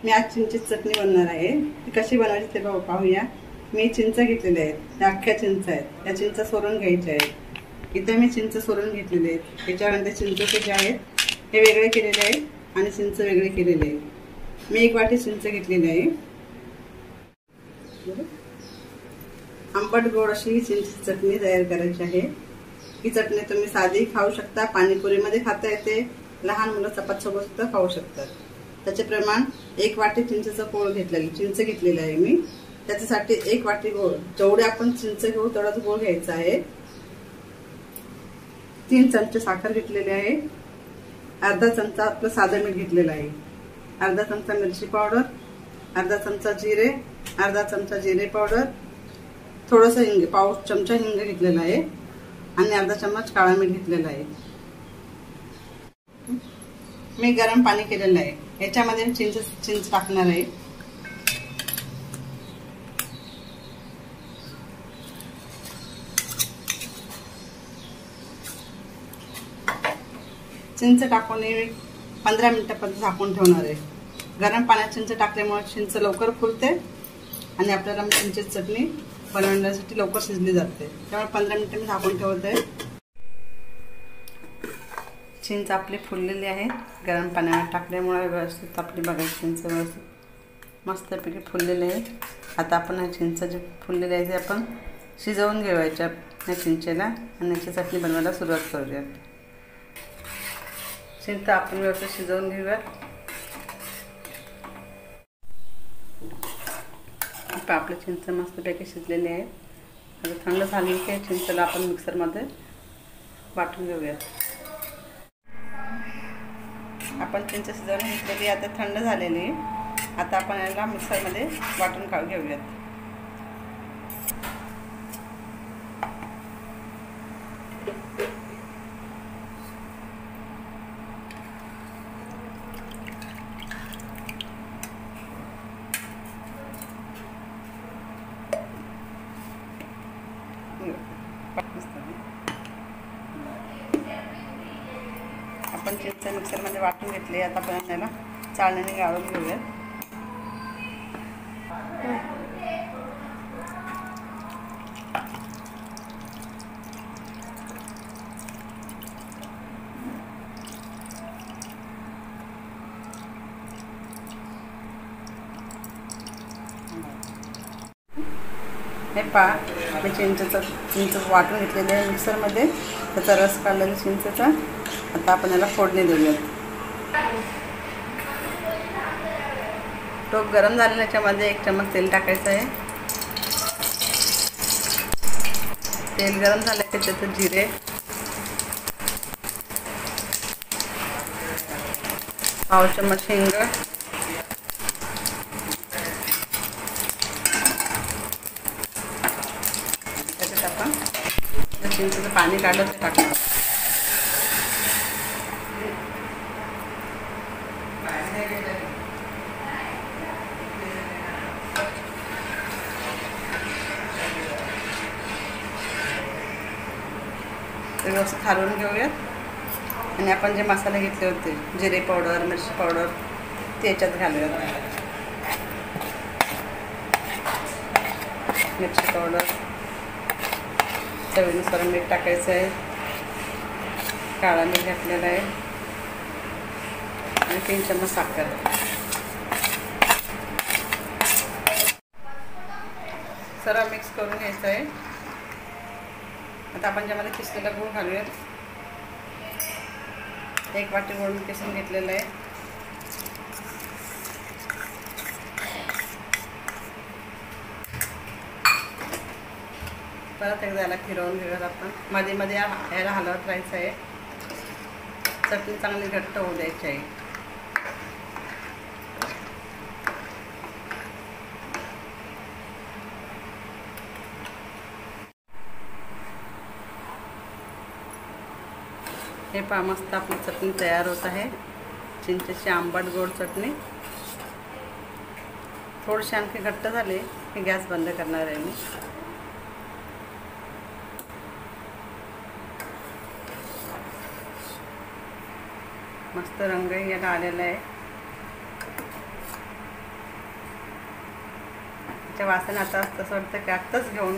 मी आज चिंचेची चटणी बनवणार आहे। ती कशी बनवायची ते पाहूया। मी चिंच घेतलेल्या आहेत, त्या अख्ख्या चिंच आहेत, त्या चिंच सोलून घ्यायच्या आहेत। इथे मी चिंच सोलून घेतलेले आहेत। त्याच्यानंतर चिंचेचे जे आहेत हे वेगळे केलेले आहेत आणि चिंच वेगळे केलेले आहे। मी 1 वाटी चिंच घेतलेली आहे। आंबट गोड अशी चिंचेची चटणी तयार करायची आहे। ही चटणी तुम्ही साधी खाऊ शकता, पाणीपुरीमध्ये खाता येते, लहान मुलं चपाती सोबत सुद्धा खाऊ शकतात। त्याचे प्रमाण 1 वाटी चिंचेचा कोळ घेतलेला, चिंच घेतलेला आहे मी। त्याच्यासाठी 1 वाटी गोळ, जेवढे आपण चिंच घेऊ तेवढाच गोळ घ्यायचा आहे। 3 चमचे साखर घेतलेली आहे। अर्धा चमचा आपलं साधं मीठ घेतलेलं आहे। अर्धा चमचा मिरची पावडर, अर्धा चमचा जिरे, अर्धा चमचा जिरे पावडर, थोडंसं हिंग, पाव चमचा हिंग घेतलेला आहे आणि अर्धा चम्मच काळा मीठ घेतलेला आहे। मी गरम पाणी केलेलं आहे। याच्यामध्ये चिंच टाकणार आहे। चिंच टाकून 15 मिनिटापर्यंत झाकून ठेवणार आहे। गरम पाण्यात चिंच टाकल्यामुळे चिंच लवकर फुलते आणि आपल्याला चिंचेची चटणी बनवण्यासाठी लवकर शिजली जाते। त्यामुळे 15 मिनिटं मी झाकून ठेवते। चिंच आपली फुललेली आहे। गरम पाण्यात टाकल्यामुळे व्यवस्थित आपली बघायची चिंच व्यवस्थित मस्तपैकी फुललेली आहे। आता आपण हा चिंच जे फुललेले आहे ते आपण शिजवून घेवायच्या या चिंचेला आणि याची चटणी बनवायला सुरुवात करूया। चिंच आपण व्यवस्थित शिजवून घेऊया। आपली चिंच मस्तपैकी शिजलेली आहे। आता थंड झाली की चिंचला आपण मिक्सरमध्ये वाटून घेऊयात। आपण चिंच शिजवून घेतलेली आता थंड झालेली। आता आपण याला मिक्सरमध्ये वाटून घेऊयात। आपण चिंच मिक्सरमध्ये वाटून घेतली। आता आपण याला चाळणीने गाळून घेऊयात। हे पहा, मी चिंच वाटून घेतलेले आहे मिक्सरमध्ये, त्याचा रस काढलेला चिंचेचा। आता आपण याला फोडणी देऊयात। टोप गरम झालेला, याच्यामध्ये 1 चम्मच तेल टाकायचं आहे। तेल गरम झालं की त्याच्यात जिरे, पाव चम्मच हिंग, त्याच्यात आपण चिंचेचं पाणी काढलं ते टाकणार। व्यवस्थित हलवून घेऊयात आणि आपण जे मसाले घेतले होते, जिरे पावडर, मिरची पावडर, ते याच्यात घालूयात। मिरची पावडर, चवीनुसार मीठ टाकायचं आहे, काळा मीठ घातलेला आहे आणि 3 चम्मच साखर। सर्व मिक्स करून घ्यायचं आहे। आता आपण ज्यामध्ये किसलेला गूळ घालूयात। 1 वाटी गूळ मी किसून घेतलेला आहे। परत एकदा याला फिरवून घेऊयात आपण। मध्ये मध्ये याला हलवत राहायचं आहे। चटणी चांगली घट्ट होऊ द्यायची आहे। हे पहा, मस्त आपली चटणी तयार होत आहे। चिंचेची आंबट गोड चटणी। थोडीशी आणखी घट्ट झाली की गॅस बंद करणार आहे मी। मस्त रंग याला आलेला आहे। वासन आता असं वाटतं की आत्ताच घेऊन